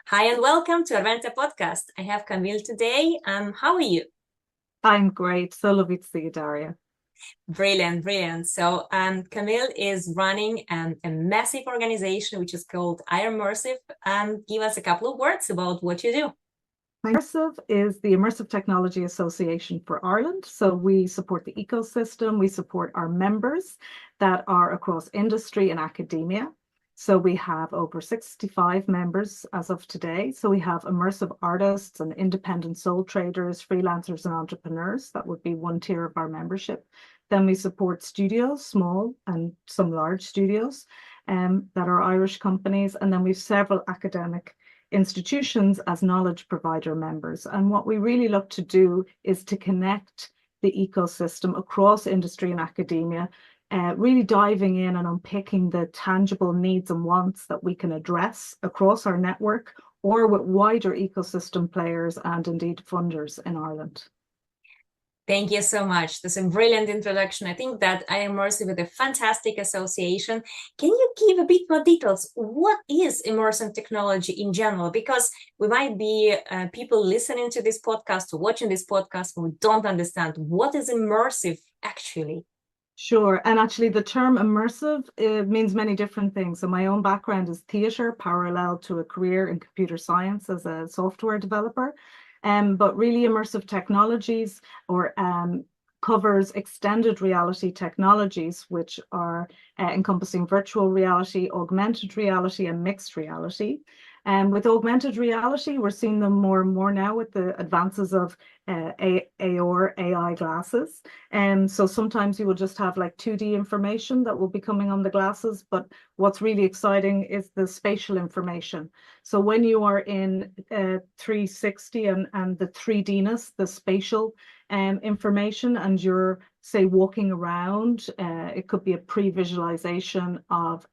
Hi and welcome to Arventa podcast. I have Camille today. How are you? I'm great. So lovely to see you, Daria. Brilliant, brilliant. So Camille is running a massive organization which is called Eirmersive. Give us a couple of words about what you do. Immersive is the Immersive Technology Association for Ireland. So we support the ecosystem, we support our members that are across industry and academia. So we have over 65 members as of today. So we have immersive artists and independent sole traders, freelancers, and entrepreneurs. That would be one tier of our membership. Then we support studios, small and some large studios, that are Irish companies. And then we've several academic institutions as knowledge provider members. And what we really look to do is to connect the ecosystem across industry and academia, really diving in and unpicking the tangible needs and wants that we can address across our network or with wider ecosystem players and indeed funders in Ireland. Thank you so much. That's a brilliant introduction. I think that I am immersive with a fantastic association. Can you give a bit more details? What is immersive technology in general? Because we might be people listening to this podcast or watching this podcast who don't understand what is immersive actually. Sure. And actually, the term immersive means many different things. So, my own background is theatre, parallel to a career in computer science as a software developer. But really, immersive technologies or covers extended reality technologies, which are encompassing virtual reality, augmented reality, and mixed reality. And with augmented reality, we're seeing them more and more now with the advances of AR, AI glasses. And so sometimes you will just have like 2D information that will be coming on the glasses. But what's really exciting is the spatial information. So when you are in 360 and the 3Dness, the spatial information, and you're, say, walking around, it could be a pre-visualization of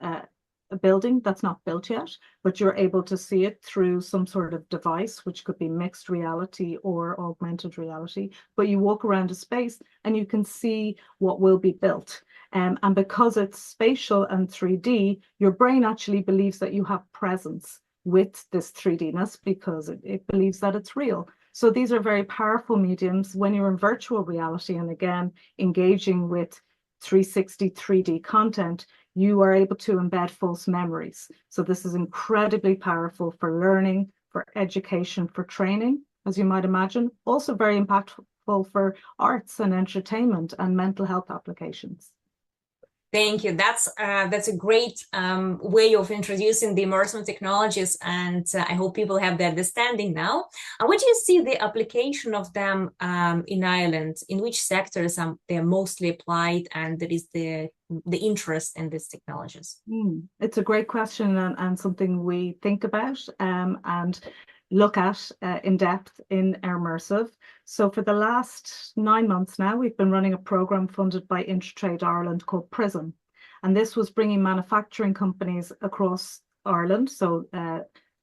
a building that's not built yet, but you're able to see it through some sort of device, which could be mixed reality or augmented reality. But you walk around a space and you can see what will be built. And because it's spatial and 3D, your brain actually believes that you have presence with this 3Dness because it believes that it's real. So these are very powerful mediums when you're in virtual reality and again, engaging with 360 3D content, you are able to embed false memories. So this is incredibly powerful for learning, for education, for training, as you might imagine. Also very impactful for arts and entertainment and mental health applications. Thank you. That's a great way of introducing the immersive technologies, and I hope people have the understanding now. What do you see the application of them in Ireland? In which sectors they're mostly applied, and there is the interest in these technologies? It's a great question and something we think about and look at in depth in Eirmersive. So for the last 9 months now, we've been running a program funded by Intertrade Ireland called Prism. And this was bringing manufacturing companies across Ireland, so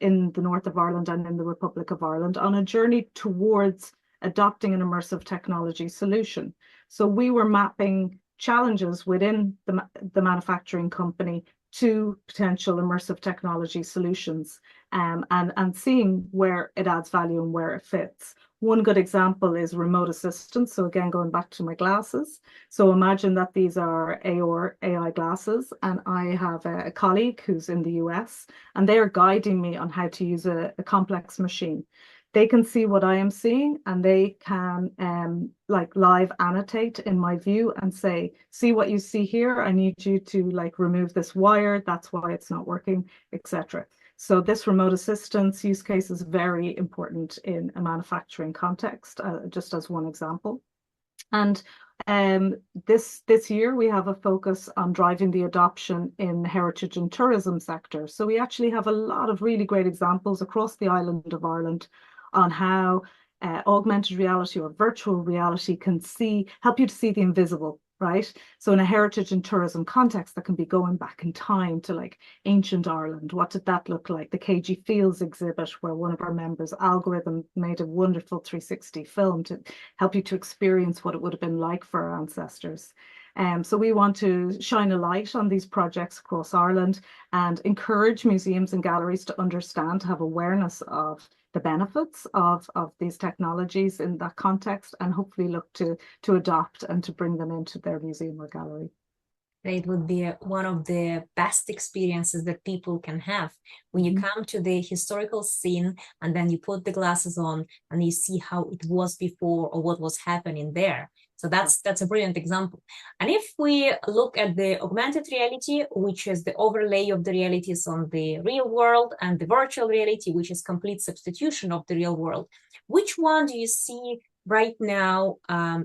in the north of Ireland and in the Republic of Ireland, on a journey towards adopting an immersive technology solution. So we were mapping challenges within the manufacturing company to potential immersive technology solutions and seeing where it adds value and where it fits. One good example is remote assistance. So again, going back to my glasses. So imagine that these are AR AI glasses, and I have a colleague who's in the US, and they are guiding me on how to use a complex machine. They can see what I am seeing and they can like live annotate in my view and say, see what you see here. I need you to like remove this wire. That's why it's not working, etc. So this remote assistance use case is very important in a manufacturing context, just as one example. And this year we have a focus on driving the adoption in the heritage and tourism sector. So we actually have a lot of really great examples across the island of Ireland on how augmented reality or virtual reality can help you to see the invisible, right? So in a heritage and tourism context, that can be going back in time to like ancient Ireland. What did that look like? The KG Fields exhibit, where one of our members, Algorithm, made a wonderful 360 film to help you to experience what it would have been like for our ancestors. So we want to shine a light on these projects across Ireland and encourage museums and galleries to understand, to have awareness of the benefits of these technologies in that context, and hopefully look to adopt and to bring them into their museum or gallery. It would be one of the best experiences that people can have when you come to the historical scene and then you put the glasses on and you see how it was before or what was happening there. So that's a brilliant example. And if we look at the augmented reality, which is the overlay of the realities on the real world, and the virtual reality, which is complete substitution of the real world, which one do you see right now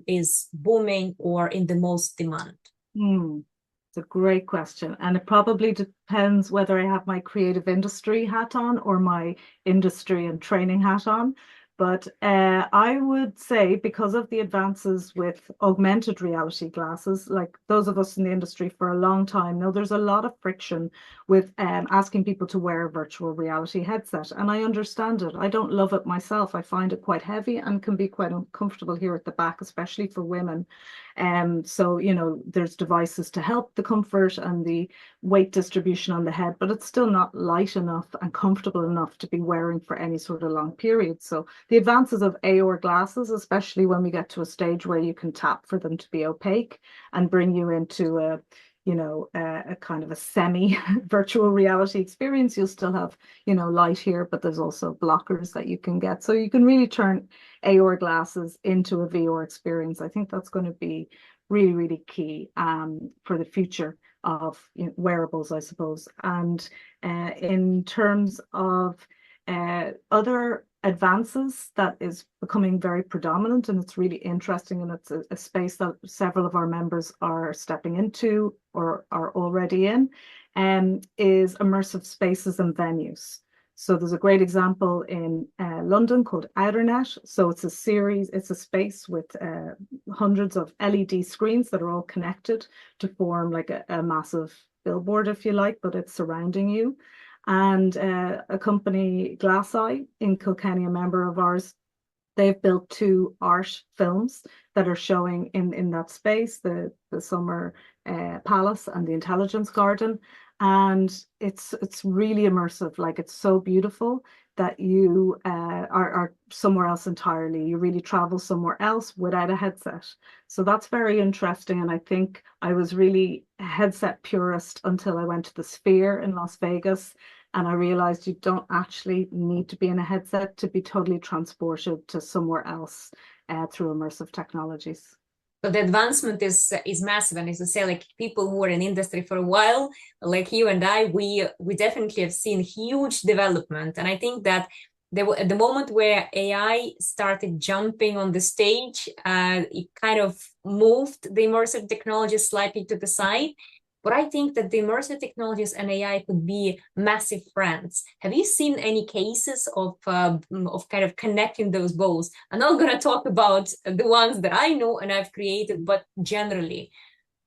is booming or in the most demand? It's a great question. And it probably depends whether I have my creative industry hat on or my industry and training hat on. But I would say, because of the advances with augmented reality glasses, like those of us in the industry for a long time know, there's a lot of friction with asking people to wear a virtual reality headset. And I understand it. I don't love it myself. I find it quite heavy and can be quite uncomfortable here at the back, especially for women. So, you know, there's devices to help the comfort and the weight distribution on the head, but it's still not light enough and comfortable enough to be wearing for any sort of long period. So the advances of AR glasses, especially when we get to a stage where you can tap for them to be opaque and bring you into a, you know, a kind of a semi virtual reality experience. You'll still have, you know, light here, but there's also blockers that you can get. So you can really turn AR glasses into a VR experience. I think that's going to be really, really key for the future of, you know, wearables, I suppose. And in terms of other advances, that is becoming very predominant, and it's really interesting, and it's a space that several of our members are stepping into or are already in, is immersive spaces and venues. So there's a great example in London called Outernet. So it's a series, it's a space with hundreds of LED screens that are all connected to form like a massive billboard, if you like, but it's surrounding you. And a company, Glasseye in Kilkenny, a member of ours, they've built 2 art films that are showing in that space, the Summer Palace and the Intelligence Garden. And it's really immersive. Like, it's so beautiful that you are somewhere else entirely. You really travel somewhere else without a headset. So that's very interesting. And I think I was really a headset purist until I went to the Sphere in Las Vegas. And I realized you don't actually need to be in a headset to be totally transported to somewhere else through immersive technologies. So the advancement is massive, and as I say, like people who are in industry for a while, like you and I, we definitely have seen huge development. And I think that at the moment where AI started jumping on the stage, it kind of moved the immersive technology slightly to the side. But I think that the immersive technologies and AI could be massive friends. Have you seen any cases of kind of connecting those both? I'm not going to talk about the ones that I know and I've created, but generally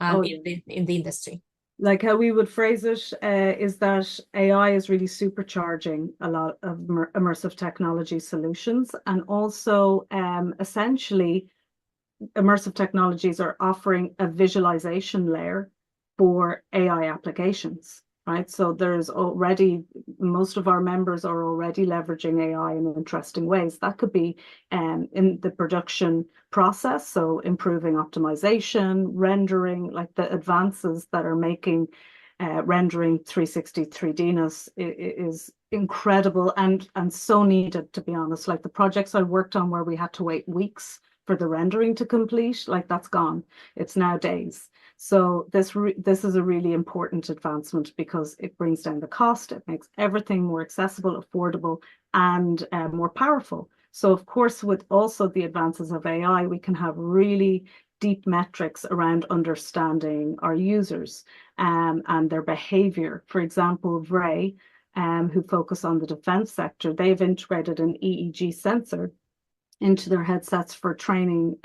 in the industry. Like, how we would phrase it is that AI is really supercharging a lot of immersive technology solutions, and also essentially immersive technologies are offering a visualization layer for AI applications, right? So there's already, most of our members are already leveraging AI in interesting ways. That could be in the production process, so improving optimization, rendering, like the advances that are making rendering 360 3D-ness is incredible and so needed, to be honest. Like the projects I worked on where we had to wait weeks for the rendering to complete, like that's gone. It's now days. So this is a really important advancement because it brings down the cost, it makes everything more accessible, affordable, and more powerful. So of course, with also the advances of AI, we can have really deep metrics around understanding our users and their behavior. For example, Vray, who focus on the defense sector, they've integrated an EEG sensor into their headsets for training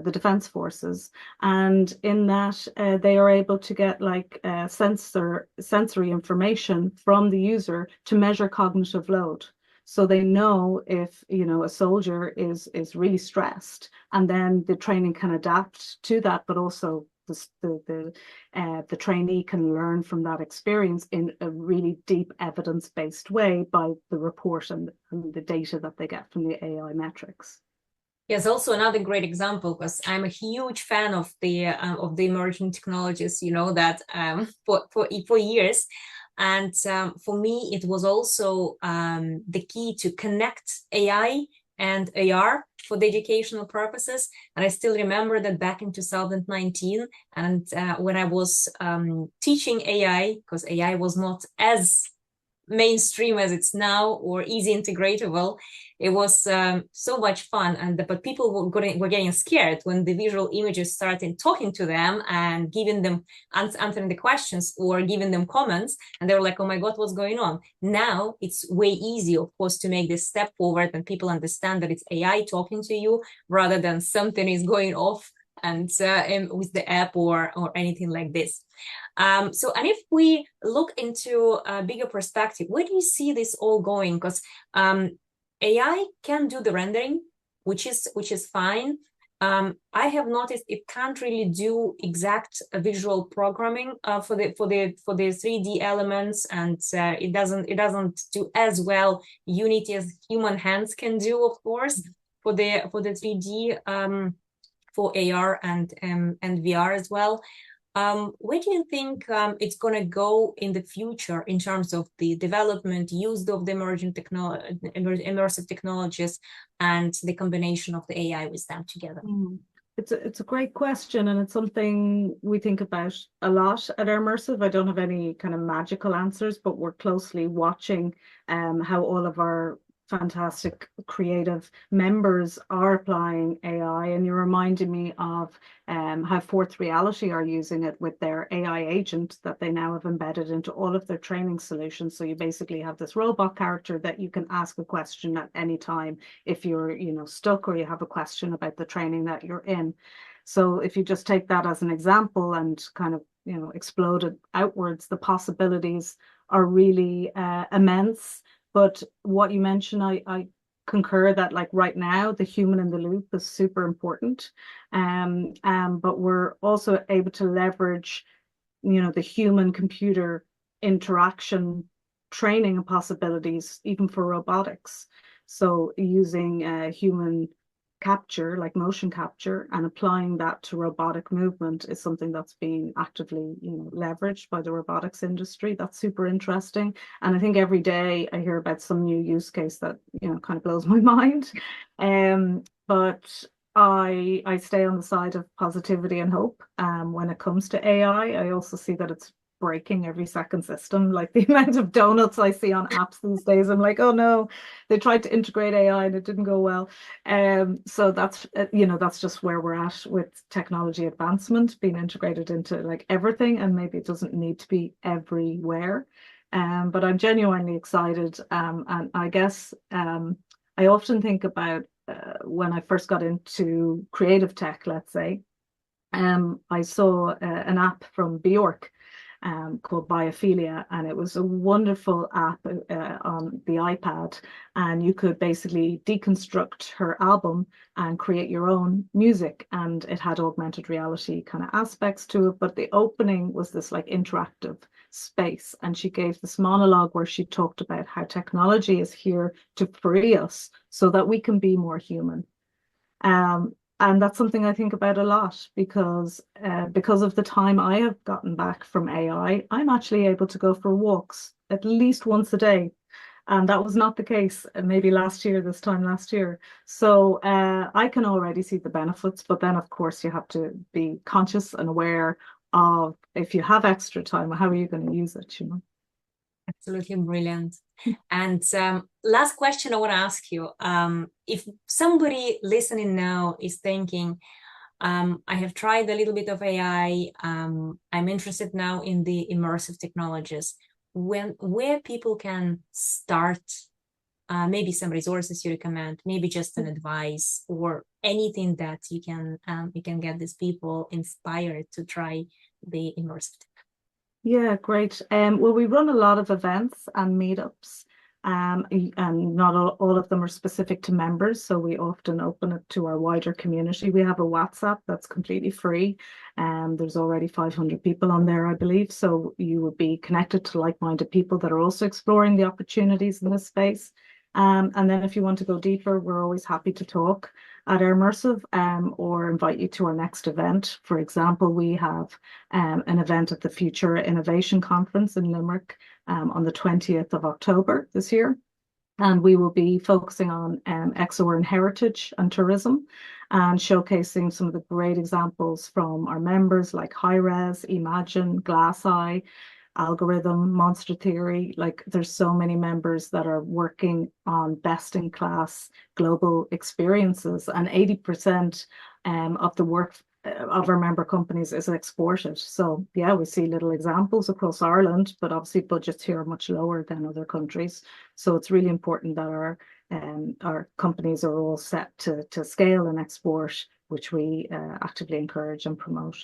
the defense forces, and in that they are able to get like sensory information from the user to measure cognitive load. So they know if, you know, a soldier is really stressed, and then the training can adapt to that, but also the trainee can learn from that experience in a really deep evidence-based way by the report and the data that they get from the AI metrics. Yes, also another great example, because I'm a huge fan of the emerging technologies. You know that for years, and for me it was also the key to connect AI and AR for the educational purposes. And I still remember that back in 2019, and when I was teaching AI, because AI was not as mainstream as it's now or easy integratable, it was so much fun. But people were getting scared when the visual images started talking to them and giving them answering the questions or giving them comments, and they were like, oh my god, what's going on? Now it's way easier, of course, to make this step forward, and people understand that it's AI talking to you rather than something is going off and with the app or anything like this. And if we look into a bigger perspective, where do you see this all going? Because AI can do the rendering, which is fine. I have noticed it can't really do exact visual programming for the 3D elements, and it doesn't do as well Unity as human hands can do, of course, for the 3D for AR and VR as well. Where do you think it's going to go in the future in terms of the development, use of the immersive technologies, and the combination of the AI with them together? It's a great question, and it's something we think about a lot at Eirmersive. I don't have any kind of magical answers, but we're closely watching how all of our fantastic creative members are applying AI. And you reminded me of how Fourth Reality are using it with their AI agent that they now have embedded into all of their training solutions. So you basically have this robot character that you can ask a question at any time if you're, stuck or you have a question about the training that you're in. So if you just take that as an example and kind of, explode it outwards, the possibilities are really immense. But what you mentioned, I concur that, like, right now, the human in the loop is super important. But we're also able to leverage, the human computer interaction training and possibilities, even for robotics. So using human capture, like motion capture, and applying that to robotic movement is something that's being actively, leveraged by the robotics industry. That's super interesting. And I think every day I hear about some new use case that, kind of blows my mind. But I stay on the side of positivity and hope when it comes to AI. I also see that it's breaking every second system. Like the amount of donuts I see on apps these days, I'm like, oh no, they tried to integrate AI and it didn't go well. So that's that's just where we're at with technology advancement being integrated into like everything, and maybe it doesn't need to be everywhere. But I'm genuinely excited, and I guess I often think about when I first got into creative tech, let's say. I saw an app from Bjork called Biophilia, and it was a wonderful app on the iPad, and you could basically deconstruct her album and create your own music, and it had augmented reality kind of aspects to it, but the opening was this like interactive space, and she gave this monologue where she talked about how technology is here to free us so that we can be more human. And that's something I think about a lot because of the time I have gotten back from AI, I'm actually able to go for walks at least once a day. And that was not the case maybe this time last year. So I can already see the benefits, but then of course you have to be conscious and aware of, if you have extra time, how are you going to use it, Absolutely brilliant. And last question I want to ask you, if somebody listening now is thinking, I have tried a little bit of AI, I'm interested now in the immersive technologies, where people can start, maybe some resources you recommend, maybe just an advice or anything that you can get these people inspired to try the immersive. Yeah, great. Well, we run a lot of events and meetups, and not all of them are specific to members, so we often open it to our wider community. We have a WhatsApp that's completely free, and there's already 500 people on there, I believe, so you would be connected to like-minded people that are also exploring the opportunities in this space. And then if you want to go deeper, we're always happy to talk at Eirmersive, or invite you to our next event. For example, we have an event at the Future Innovation Conference in Limerick on the 20th of October this year. And we will be focusing on XR and heritage and tourism, and showcasing some of the great examples from our members like HiRes, Imagine, Glass Eye, Algorithm, Monster Theory. Like, there's so many members that are working on best in class global experiences, and 80% of the work of our member companies is exported. So yeah, we see little examples across Ireland, but obviously budgets here are much lower than other countries. So it's really important that our companies are all set to scale and export, which we actively encourage and promote.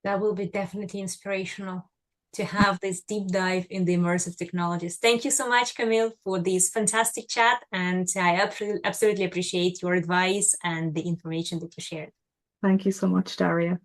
That will be definitely inspirational to have this deep dive in the immersive technologies. Thank you so much, Camille, for this fantastic chat. And I absolutely appreciate your advice and the information that you shared. Thank you so much, Daria.